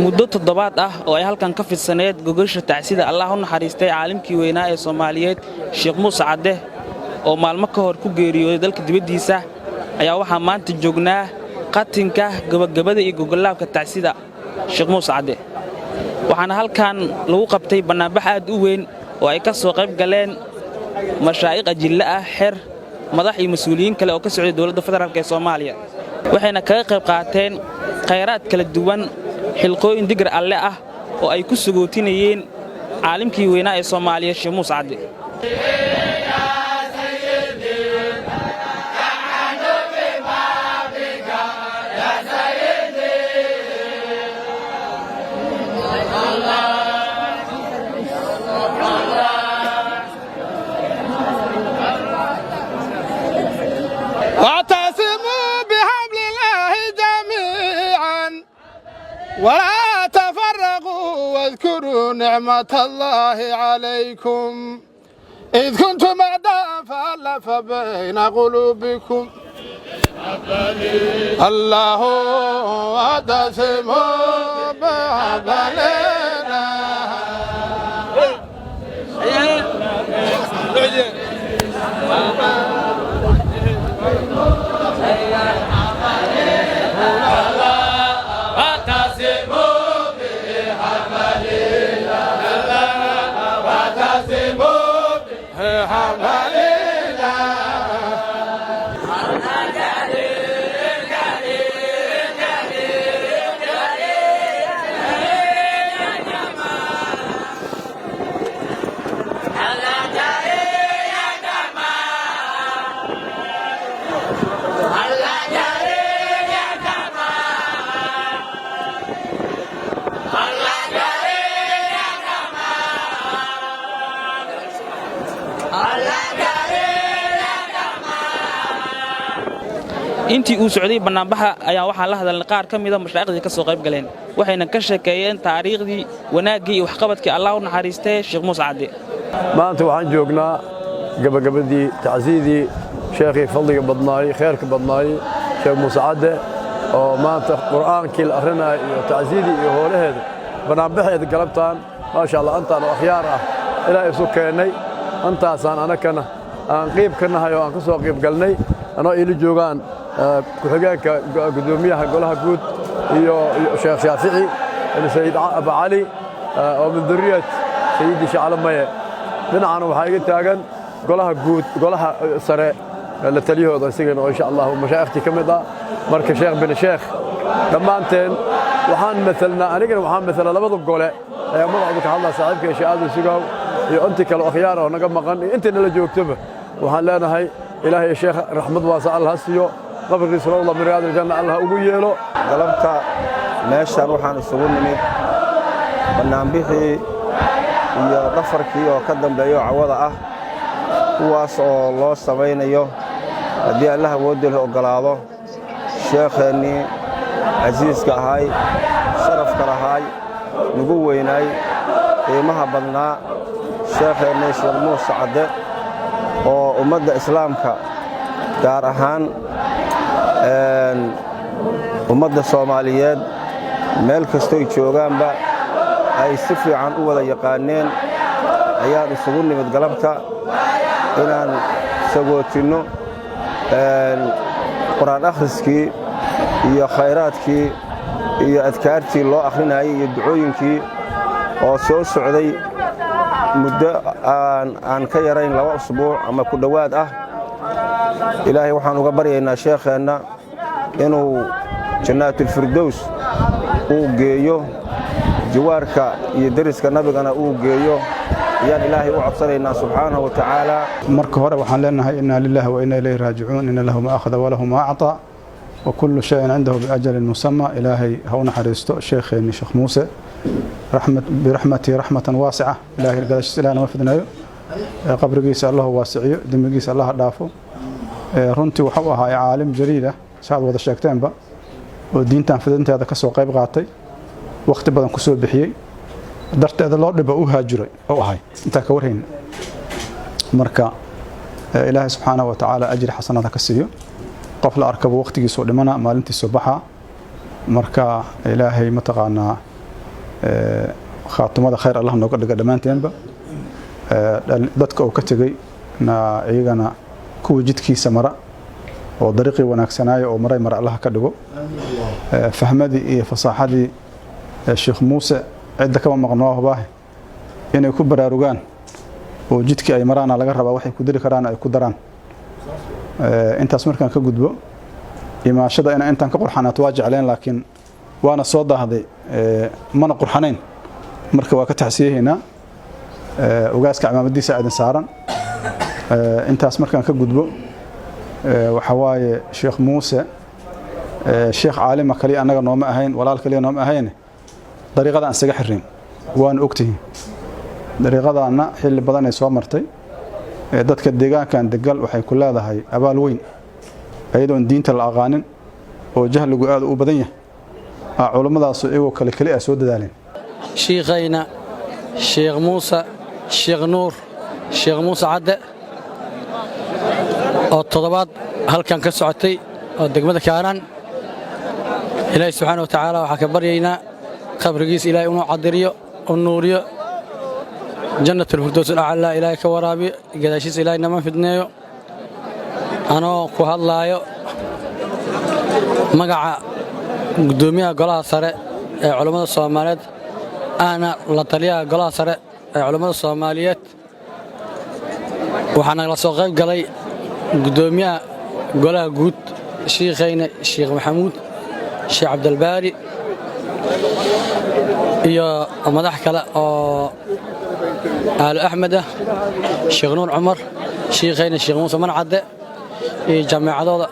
muddo toddobaad ah oo ay halkan ka fidsaneed gogosha tacsida Allah u naxariistay caalimkii weynaa ee Soomaaliyeed Sheekh Muuse Cadde oo maalmo ka hor ku geeriyooday dalka dibadiisa ayaa waxaa maanta joognaa qatinka gabagabada iyo gogolaabka tacsida Sheekh Muuse Cadde waxaana halkan lagu qabtay barnaamij aad u weyn oo ay ka soo qayb galeen mashaayikh ajilla ah xer madax iyo mas'uuliyiin kale oo ka socday dawladda federaalka ee Soomaaliya waxayna kaga qayb qaateen khayraad kala duwan xilqooyin digir alle ah oo ay ku sugootinayeen caalimkii weynaa ee Soomaaliya Sheekh Muuse Cadde ولا تفرقوا واذكروا نعمة الله عليكم إذ كنتم أعداء فألف بين قلوبكم الله واعتصموا بحبل intii uu socday barnaamijka ayaa waxaa la hadalnay qaar ka mid ah mashaayikhdii ka soo qayb galeen waxayna ka sheekeeyeen taariikhdii wanaagii iyo waxqabadkii Allah u naxariistay Sheekh Muuse Cadde maanta waxaan joognaa gabagabadii tacsiidii sheekhi fadliga badnaay khayrka badnaay Sheekh Muuse Cadde oo maanta quraankii la akhrinay iyo tacsiidii iyo howlaheeda barnaamijkeeda galabtaan ma sha Allah antaan oo akhyaar ah ilaahay soo keenay antaasaan anakana aan qeyb ka nahay oo aan ka soo qeyb galnay anoo ila joogaan ku-xigeenka gudoomiyaha golaha guud iyo Sheekh Shaafici Sayyid Abu Ali oo min duriyad Sayyid Shacalmaye dhinacana waxaa iga taagan golaha guud golaha sare la taliyahooda isagana oo insha Allah mashaayikhdii ka mid ah marka Sheekh bin Sheekh dhammaanteen waxaan mathalna anigana waxaan mathala labada gole ee magaca ka hadla saaxiibka Sheekh Sugaw iyo intii kale akhyaar oo naga maqan intii la joogtaba waxaan leenahay ilaahay Sheekh raxmad waasa Allah siiyo qabrigiisa Allah min riyaad janna Allah ugu yeelo galabta meeshan waxaan isugu nimid barnaamijkii iyo dhafarkii oo ka dambeeyo cawada ah kuwaas oo loo samaynayo hadii Allah awoodil ogolaado sheekheeni aziiska ahay sharafka lahay nugu weynay qiimaha badnaa sheekheeni Sheekh Muuse Cadde oo ummadda islaamka gaar ahaan ummadda Soomaaliyeed meel kasto ay joogaanba ay si fiican u wada yaqaaneen ayaan isugu nimid galabta inaan sagootino quraan akhriskii iyo khayraadkii iyo adkaartii loo akhrinayay iyo ducooyinkii oo soo socday muddo aan ka yarayn 2 usbuuc ama ku dhawaad ah ilaahay waxaan uga baryaynaa sheekheena inuu jannatul firdaws uu geeyo jawaarka iyo dariska nabigana uu geeyo yaan ilaahay u cabsanaynaa subxaanahu wa ta'aala marka hore waxaan leenahay inna lillahi wa inna ilayhi raaji'uun inna lahu ma akhadha wa lahu ma a'ta wa kullu shay'in 'indahu bi ajalin musamma ilaahay ha u naxariisto sheekheeni Sheekh Muuse برحمته رحمة واسعة إلهي القدس إلهنا وفدنايو قبرقيس الله واسعيو دمقيس الله دافو runtii wuxuu ahaa caalim jariida saad wada sheegteenba oo diintan fidinta hada ka soo qayb qaatay waqti badan ku soo bixiyay darteeda loo dhibo u haajiray oo ahay inta ka warhayn marka ilaahay subhanahu wa ta'ala ajri xasanada ka siiyo qof la arkabo waqtigiisa dhimana maalintiisa baxa marka ilaahay ma taqaana khaatumada khayr Allah nooga dhiga dhamaanteenba dadka oo ka tagay na iyagana kuwa jidkiisa mara oo dariiqii wanaagsanaayo oo maray mar Allah ka dhigo fahmadii iyo fasaaxadii Sheekh Muuse cid kama maqnoo hubaa inay ku baraarugaan oo jidkii ay maraan laga rabaa waxay ku diri karaan ay ku daraan intaas markaan ka gudbo imaashada intaan ka qurxanaat waa jecleen laakiin waana soo daahday mana qurxanayn marka waa ka taxsiyeynaa ugaaska cimaamadiisa aadan saaran intaas markaan ka gudbo waxa waaye Sheekh Muuse Sheekh caalima kali anaga nooma ahayn walaal kali nooma ahayn dariiqada aan saga xireen waan ogtahay dariiqadaana xilli badan ay soo martay dadka deegaankan degal waxay ku leedahay abaal weyn ayadoo diinta la aqaanin oo jahligu aad u badan yahay culimadaas iyagoo kale soo dadaaleen shiikhayna Sheekh Muuse Sheekh Nuur Sheekh Muuse Cadde oo toddobaad halkan ka socotay oo degmada Kaaraan Ilaahay subhanahu wa ta'ala waxa ka baryaynaa qabrigiisa Ilaahay inuu cadiriyo oo nuuriyo jannatul firdaws al-a'la Ilaahay ka waraabiyo gadaashiisa Ilaahay nama fidneeyo anoo ku hadlaayo magaca gudoomiyaha golaha sare ee culimada Soomaaliyeed ana la taliyaha golaha sare ee culimada Soomaaliyeed waxaan la soo qayb galay gudoomiyaha golaha guud Sheekhayna Sheekh Maxamuud Sheekh Abdulbaari iyo madax kale oo Aal Ahmed Sheekh Nuur Umar Sheekhayna Sheekh Muuse Cadde iyo jamaacadooda